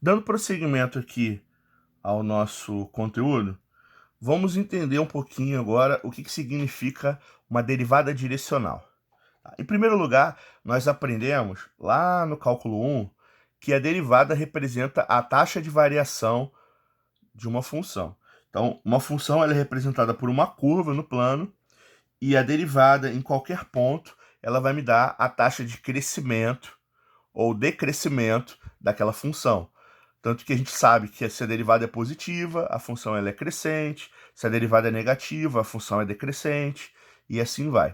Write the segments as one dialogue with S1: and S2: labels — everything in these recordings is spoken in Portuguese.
S1: Dando prosseguimento aqui ao nosso conteúdo, vamos entender um pouquinho agora o que significa uma derivada direcional. Em primeiro lugar, nós aprendemos lá no cálculo 1 que a derivada representa a taxa de variação de uma função. Então, uma função ela é representada por uma curva no plano e a derivada em qualquer ponto ela vai me dar a taxa de crescimento ou decrescimento daquela função. Tanto que a gente sabe que se a derivada é positiva, a função ela é crescente, se a derivada é negativa, a função é decrescente, e assim vai.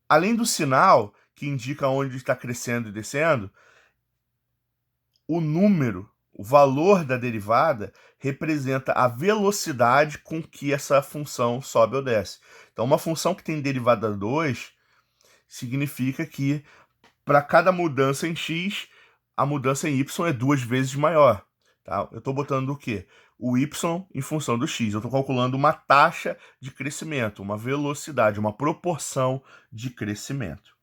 S1: Além do sinal, que indica onde está crescendo e descendo, o número, o valor da derivada, representa a velocidade com que essa função sobe ou desce. Então, uma função que tem derivada 2 significa que para cada mudança em x, a mudança em y é 2 vezes maior. Tá? Eu estou botando o quê? O y em função do x. Eu estou calculando uma taxa de crescimento, uma velocidade, uma proporção de crescimento.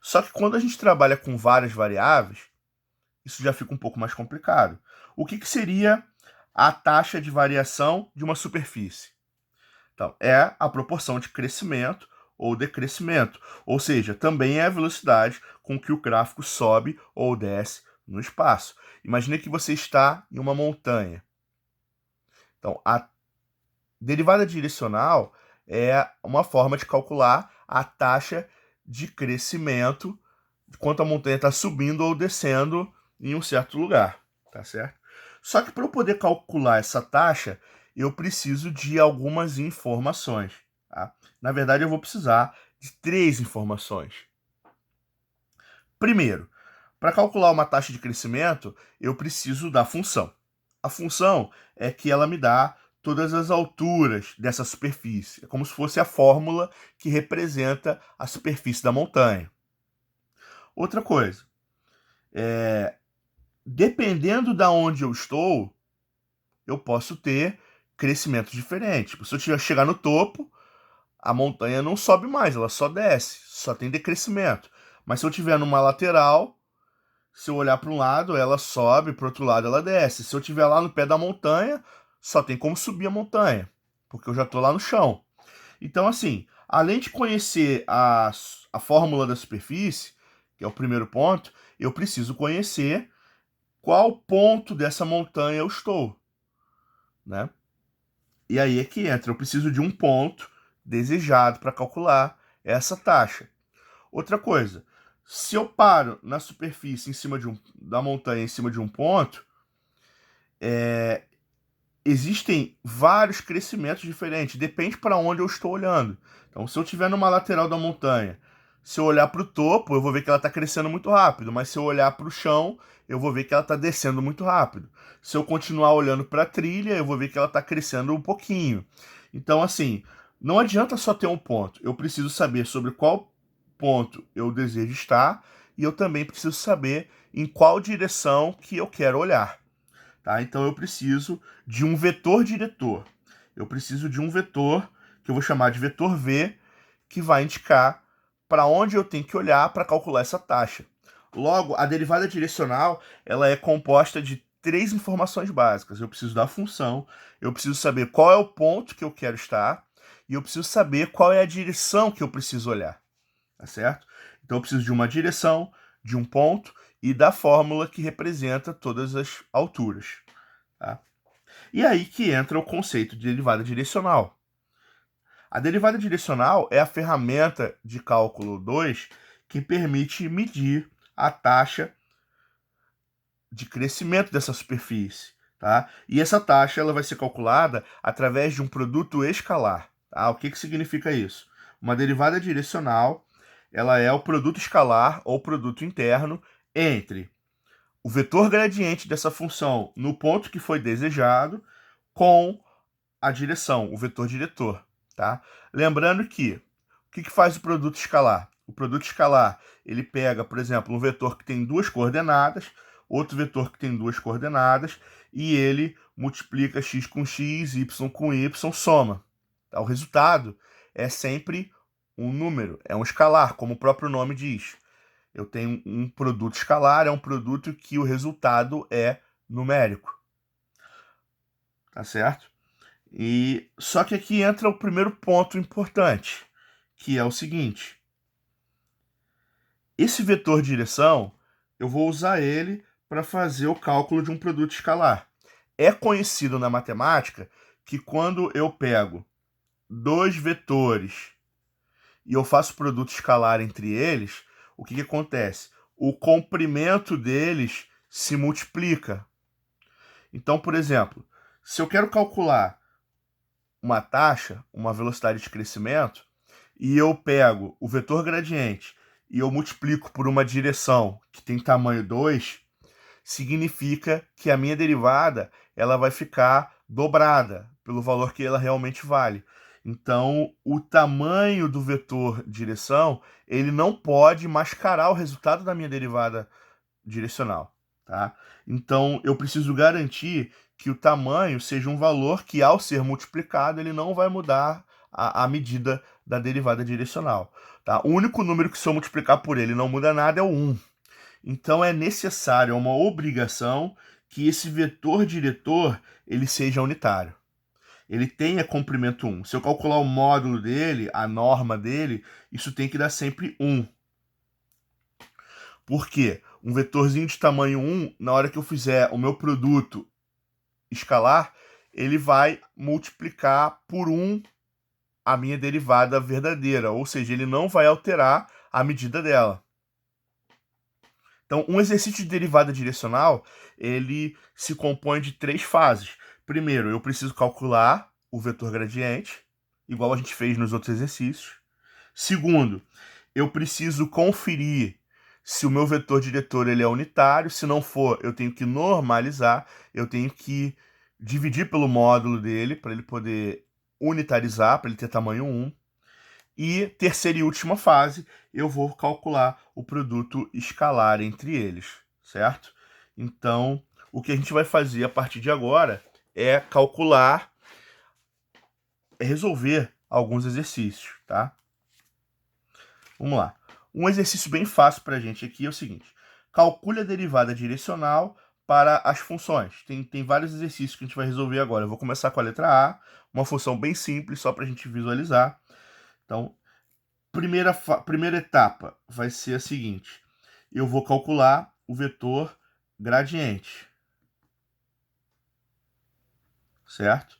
S1: Só que quando a gente trabalha com várias variáveis, isso já fica um pouco mais complicado. O que seria a taxa de variação de uma superfície? Então, é a proporção de crescimento ou decrescimento, ou seja, também é a velocidade com que o gráfico sobe ou desce no espaço. Imagine que você está em uma montanha. Então, a derivada direcional é uma forma de calcular a taxa de crescimento quanto a montanha está subindo ou descendo em um certo lugar, tá certo? Só que para eu poder calcular essa taxa, eu preciso de algumas informações. Tá? Na verdade, eu vou precisar de 3 informações. Primeiro, para calcular uma taxa de crescimento, eu preciso da função. A função é que ela me dá todas as alturas dessa superfície. É como se fosse a fórmula que representa a superfície da montanha. Outra coisa, dependendo da onde eu estou, eu posso ter crescimentos diferentes. Se eu chegar no topo, a montanha não sobe mais, ela só desce, só tem decrescimento. Mas se eu estiver numa lateral, se eu olhar para um lado, ela sobe, para o outro lado ela desce. Se eu estiver lá no pé da montanha, só tem como subir a montanha, porque eu já estou lá no chão. Então, assim, além de conhecer a fórmula da superfície, que é o primeiro ponto, eu preciso conhecer qual ponto dessa montanha eu estou, né? E aí é que entra, eu preciso de um ponto desejado para calcular essa taxa. Outra coisa, se eu paro na superfície em cima da montanha em cima de um ponto, existem vários crescimentos diferentes, depende para onde eu estou olhando. Então, se eu estiver numa lateral da montanha, se eu olhar para o topo, eu vou ver que ela está crescendo muito rápido, mas se eu olhar para o chão, eu vou ver que ela está descendo muito rápido. Se eu continuar olhando para a trilha, eu vou ver que ela está crescendo um pouquinho. Então, assim, não adianta só ter um ponto. Eu preciso saber sobre qual ponto eu desejo estar e eu também preciso saber em qual direção que eu quero olhar. Tá? Então eu preciso de um vetor diretor. Eu preciso de um vetor que eu vou chamar de vetor V, que vai indicar para onde eu tenho que olhar para calcular essa taxa. Logo, a derivada direcional ela é composta de 3 informações básicas. Eu preciso da função, eu preciso saber qual é o ponto que eu quero estar e eu preciso saber qual é a direção que eu preciso olhar. Tá certo? Então eu preciso de uma direção, de um ponto e da fórmula que representa todas as alturas. Tá? E aí que entra o conceito de derivada direcional. A derivada direcional é a ferramenta de cálculo 2 que permite medir a taxa de crescimento dessa superfície. Tá? E essa taxa ela vai ser calculada através de um produto escalar. Tá? O que significa isso? Uma derivada direcional ela é o produto escalar ou produto interno entre o vetor gradiente dessa função no ponto que foi desejado com a direção, o vetor diretor. Tá? Lembrando que o que faz o produto escalar? O produto escalar ele pega, por exemplo, um vetor que tem 2 coordenadas, outro vetor que tem 2 coordenadas, e ele multiplica x com x, y com y, soma. Tá? O resultado é sempre um número, é um escalar, como o próprio nome diz. Eu tenho um produto escalar, é um produto que o resultado é numérico, tá certo? E só que aqui entra o primeiro ponto importante, que é o seguinte: esse vetor direção, eu vou usar ele para fazer o cálculo de um produto escalar. É conhecido na matemática que quando eu pego dois vetores e eu faço produto escalar entre eles, o que acontece? O comprimento deles se multiplica. Então, por exemplo, se eu quero calcular uma taxa, uma velocidade de crescimento, e eu pego o vetor gradiente e eu multiplico por uma direção que tem tamanho 2, significa que a minha derivada ela vai ficar dobrada pelo valor que ela realmente vale. Então, o tamanho do vetor direção, ele não pode mascarar o resultado da minha derivada direcional, tá? Então, eu preciso garantir que o tamanho seja um valor que, ao ser multiplicado, ele não vai mudar a medida da derivada direcional, tá? O único número que, se eu multiplicar por ele não muda nada, é o 1. Então, é necessário, é uma obrigação que esse vetor diretor ele seja unitário. Ele tenha comprimento 1. Se eu calcular o módulo dele, a norma dele, isso tem que dar sempre 1. Por quê? Um vetorzinho de tamanho 1, na hora que eu fizer o meu produto escalar, ele vai multiplicar por 1 a minha derivada verdadeira, ou seja, ele não vai alterar a medida dela. Então, um exercício de derivada direcional, ele se compõe de 3 fases. Primeiro, eu preciso calcular o vetor gradiente, igual a gente fez nos outros exercícios. Segundo, eu preciso conferir se o meu vetor diretor ele é unitário. Se não for, eu tenho que normalizar, eu tenho que dividir pelo módulo dele para ele poder unitarizar, para ele ter tamanho 1. E terceira e última fase, eu vou calcular o produto escalar entre eles, certo? Então, o que a gente vai fazer a partir de agora é calcular, é resolver alguns exercícios, tá? Vamos lá. Um exercício bem fácil para a gente aqui é o seguinte: calcule a derivada direcional para as funções. Tem vários exercícios que a gente vai resolver agora. Eu vou começar com a letra A, uma função bem simples, só para a gente visualizar. Então, primeira etapa vai ser a seguinte: eu vou calcular o vetor gradiente, certo?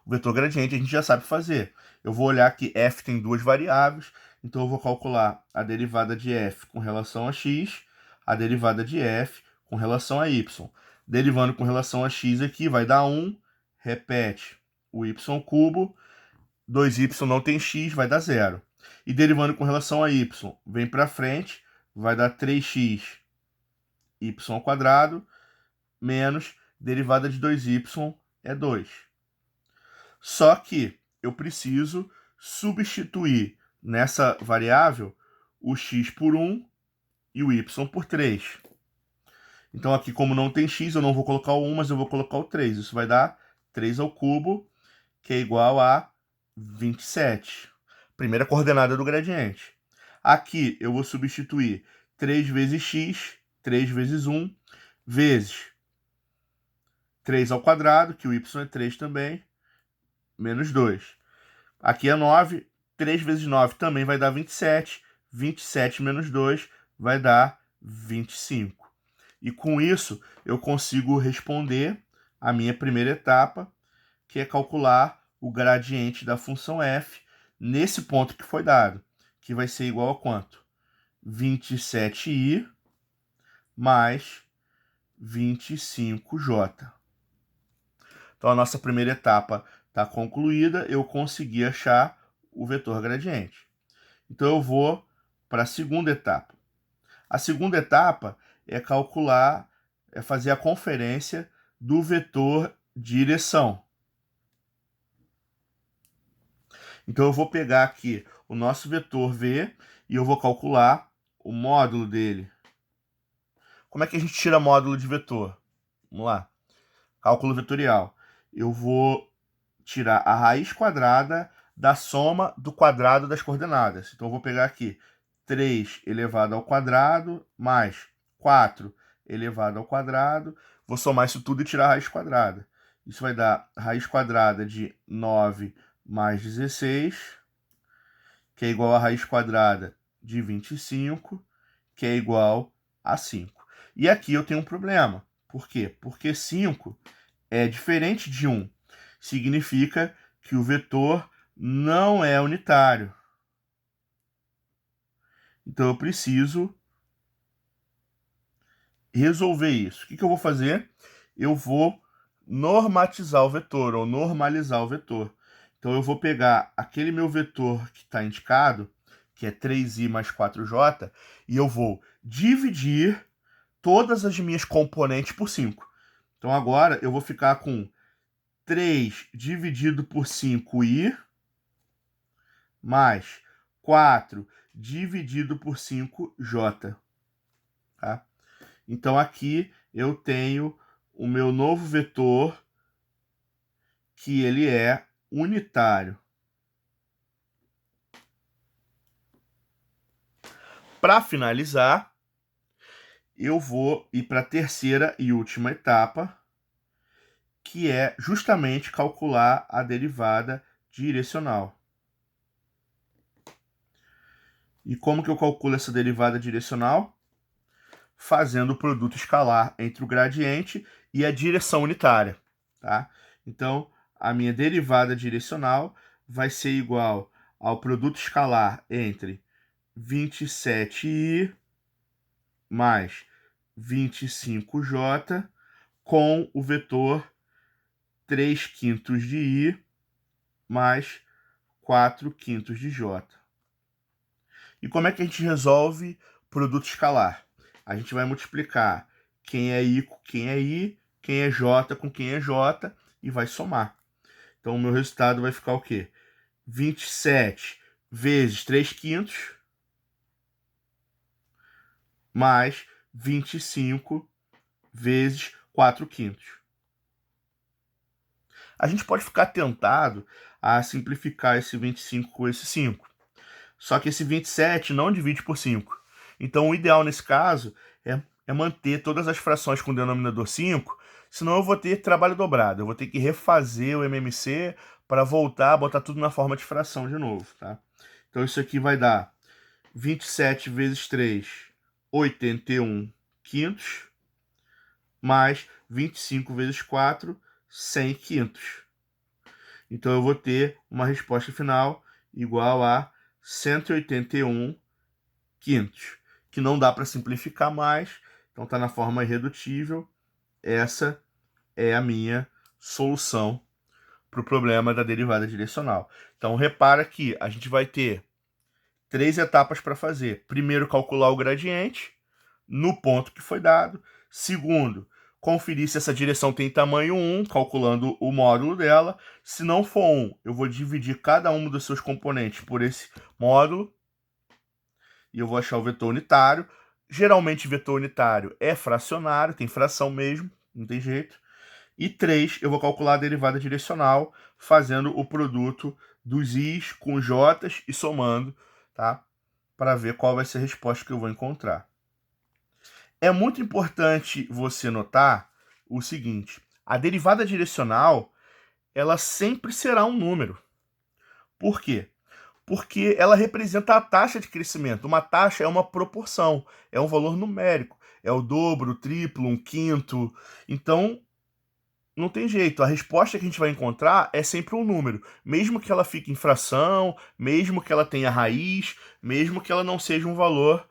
S1: O vetor gradiente a gente já sabe fazer. Eu vou olhar que f tem duas variáveis, então eu vou calcular a derivada de f com relação a x, a derivada de f com relação a y. Derivando com relação a x aqui vai dar 1, repete o y cubo, 2y não tem x, vai dar 0. E derivando com relação a y, vem para frente, vai dar 3x y ao quadrado, menos derivada de 2y é 2. Só que eu preciso substituir nessa variável o x por 1 e o y por 3. Então aqui, como não tem x, eu não vou colocar o 1, mas eu vou colocar o 3. Isso vai dar 3 ao cubo, que é igual a 27. Primeira coordenada do gradiente. Aqui eu vou substituir 3 vezes x, 3 vezes 1, vezes 3 ao quadrado, que o y é 3 também, menos 2. Aqui é 9, 3 vezes 9 também vai dar 27. 27 menos 2 vai dar 25. E com isso, eu consigo responder a minha primeira etapa, que é calcular o gradiente da função f nesse ponto que foi dado, que vai ser igual a quanto? 27i mais 25j. Então, a nossa primeira etapa está concluída, eu consegui achar o vetor gradiente. Então, eu vou para a segunda etapa. A segunda etapa é calcular, é fazer a conferência do vetor direção. Então, eu vou pegar aqui o nosso vetor v e eu vou calcular o módulo dele. Como é que a gente tira módulo de vetor? Vamos lá. Cálculo vetorial. Eu vou tirar a raiz quadrada da soma do quadrado das coordenadas. Então, eu vou pegar aqui 3 elevado ao quadrado mais 4 elevado ao quadrado. Vou somar isso tudo e tirar a raiz quadrada. Isso vai dar raiz quadrada de 9 mais 16, que é igual a raiz quadrada de 25, que é igual a 5. E aqui eu tenho um problema. Por quê? Porque 5 é diferente de 1. Significa que o vetor não é unitário. Então eu preciso resolver isso. O que eu vou fazer? Eu vou normatizar o vetor, ou normalizar o vetor. Então eu vou pegar aquele meu vetor que está indicado, que é 3i mais 4j, e eu vou dividir todas as minhas componentes por 5. Então agora eu vou ficar com 3 dividido por 5i, mais 4 dividido por 5j. Tá? Então aqui eu tenho o meu novo vetor, que ele é unitário. Para finalizar, eu vou ir para a terceira e última etapa, que é justamente calcular a derivada direcional. E como que eu calculo essa derivada direcional? Fazendo o produto escalar entre o gradiente e a direção unitária. Tá? Então, a minha derivada direcional vai ser igual ao produto escalar entre 27i mais 25j com o vetor 3/5 de i mais 4/5 de j. E como é que a gente resolve produto escalar? A gente vai multiplicar quem é i com quem é i, quem é j com quem é j, e vai somar. Então o meu resultado vai ficar o quê? 27 vezes 3/5 mais 25 vezes 4/5. A gente pode ficar tentado a simplificar esse 25 com esse 5. Só que esse 27 não divide por 5. Então o ideal nesse caso é manter todas as frações com denominador 5, senão eu vou ter trabalho dobrado. Eu vou ter que refazer o MMC para voltar a botar tudo na forma de fração de novo. Tá? Então isso aqui vai dar 27 vezes 3, 81 quintos, mais 25 vezes 4, 100 quintos. Então eu vou ter uma resposta final igual a 181 quintos, que não dá para simplificar mais, então está na forma irredutível. Essa é a minha solução para o problema da derivada direcional. Então repara que a gente vai ter 3 etapas para fazer. Primeiro, calcular o gradiente no ponto que foi dado. Segundo, conferir se essa direção tem tamanho 1, calculando o módulo dela. Se não for 1, eu vou dividir cada um dos seus componentes por esse módulo e eu vou achar o vetor unitário. Geralmente, vetor unitário é fracionário, tem fração mesmo, não tem jeito. E 3, eu vou calcular a derivada direcional, fazendo o produto dos i's com os j's e somando, tá? Para ver qual vai ser a resposta que eu vou encontrar. É muito importante você notar o seguinte: a derivada direcional, ela sempre será um número. Por quê? Porque ela representa a taxa de crescimento. Uma taxa é uma proporção, é um valor numérico, é o dobro, o triplo, um quinto. Então, não tem jeito, a resposta que a gente vai encontrar é sempre um número, mesmo que ela fique em fração, mesmo que ela tenha raiz, mesmo que ela não seja um valor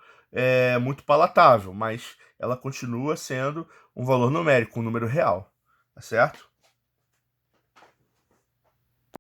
S1: muito palatável, mas ela continua sendo um valor numérico, um número real, tá certo?